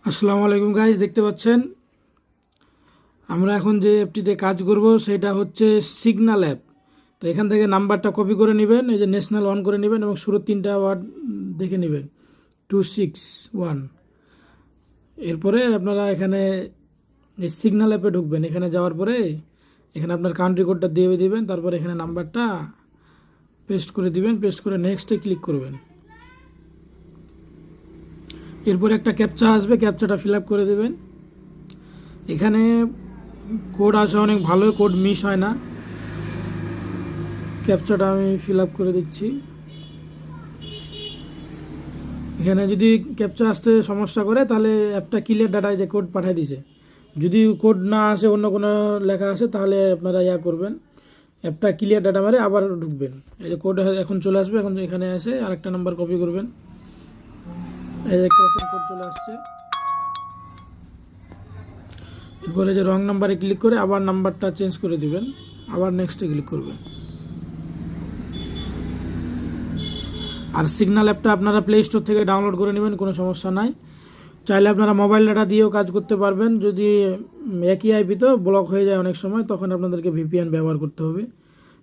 আসসালামু আলাইকুম গাইজ, দেখতে পাচ্ছেন আমরা এখন যে অ্যাপটিতে কাজ করব সেটা হচ্ছে সিগন্যাল অ্যাপ। তো এখান থেকে নাম্বারটা কপি করে নেবেন, এই যে ন্যাশনাল অন করে নেবেন এবং শুরুর তিনটা ওয়ার্ড দেখে নেবেন 261। এরপরে আপনারা এখানে এই সিগন্যাল অ্যাপে ঢুকবেন। এখানে যাওয়ার পরে এখানে আপনার কান্ট্রি কোডটা দিয়ে দিবেন, তারপরে এখানে নাম্বারটা পেস্ট করে দিবেন, পেস্ট করে নেক্সটে ক্লিক করবেন। এরপর একটা ক্যাপচা আসবে, ক্যাপচাটা ফিল আপ করে দেবেন। এখানে কোড আসে অনেক ভালো, কোড মিস হয় না। ক্যাপচাটা আমি ফিল আপ করে দিচ্ছি। এখানে যদি ক্যাপচা আসতে সমস্যা করে তাহলে অ্যাপটা ক্লিয়ার ডাটায় যে কোড পাঠিয়ে দিছে। যদি কোড না আসে, অন্য কোনো লেখা আসে, তাহলে আপনারা করবেন, অ্যাপটা ক্লিয়ার ডাটা মারে আবার ঢুকবেন। এই যে কোড এখন চলে আসবে, এখন এখানে এসে আরেকটা নাম্বার কপি করবেন। এই যে দেখতে পাচ্ছেন কোড চলে আসছে। এরপরে যে রং নাম্বারে ক্লিক করে আবার নাম্বারটা চেঞ্জ করে দিবেন, আবার নেক্সটে ক্লিক করবেন। আর সিগন্যাল অ্যাপটা আপনারা প্লে স্টোর থেকে ডাউনলোড করে নেবেন, কোনো সমস্যা নাই। চাইলে আপনারা মোবাইল ডাটা দিয়েও কাজ করতে পারবেন। যদি একই আইপি তো ব্লক হয়ে যায় অনেক সময়, তখন আপনাদেরকে ভিপিএন ব্যবহার করতে হবে।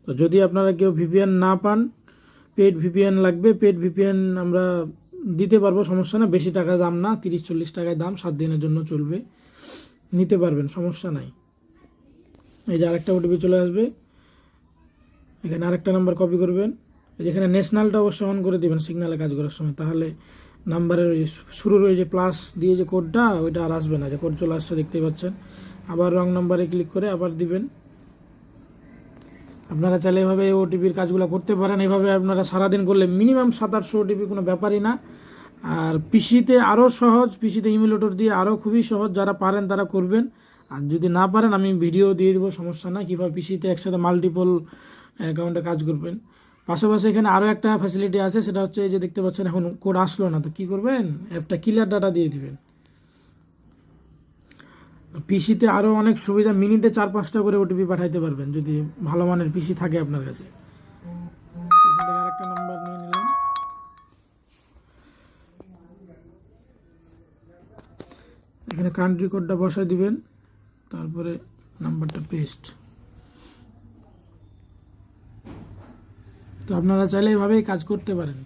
তো যদি আপনারা কেউ ভিপিএন না পান, পেড ভিপিএন লাগবে, পেড ভিপিএন আমরা দিতে পারবো, সমস্যা না। বেশি টাকা দাম না, 30-40 টাকায় দাম, 7 দিনের জন্য চলবে, নিতে পারবেন, সমস্যা নাই। এই যে আরেকটা ওটিপি চলে আসবে, এখানে আরেকটা নাম্বার কপি করবেন। যেখানে ন্যাশনালটা অবশ্যই অন করে দিবেন সিগন্যালে কাজ করার সময়, তাহলে নাম্বারের শুরুর ওই যে প্লাস দিয়ে যে কোডটা, ওইটা আর আসবে না। যে কোড চলে আসছে দেখতেই পাচ্ছেন। আবার রং নাম্বারে ক্লিক করে আবার দিবেন। আপনারা চাইলে এভাবে ওটিপির কাজগুলো করতে পারেন। এভাবে আপনারা সারাদিন করলে মিনিমাম 700-800 ওটিপি, কোনো ব্যাপারই না। আর পিসিতে আরও সহজ, পিসিতে ইমুলেটর দিয়ে আরও খুবই সহজ। যারা পারেন তারা করবেন, আর যদি না পারেন আমি ভিডিও দিয়ে দেবো, সমস্যা না, কীভাবে পিসিতে একসাথে মাল্টিপল অ্যাকাউন্টে কাজ করবেন। পাশাপাশি এখানে আরও একটা ফ্যাসিলিটি আছে, সেটা হচ্ছে এই যে দেখতে পাচ্ছেন এখন কোড আসলো না, তো কী করবেন, অ্যাপটা ক্লিয়ার ডাটা দিয়ে দিবেন। পিসিতে আরও অনেক সুবিধা, মিনিটে 4-5টা করে ওটিপি পাঠাইতে পারবেন যদি ভালো মানের পিসি থাকে আপনার কাছে। এখান থেকে আরেকটা নাম্বার নিয়ে নিলাম, এখানে কান্ট্রি কোডটা বসাই দিবেন, তারপরে নাম্বারটা পেস্ট। তো আপনারা চাইলে এভাবেই কাজ করতে পারেন।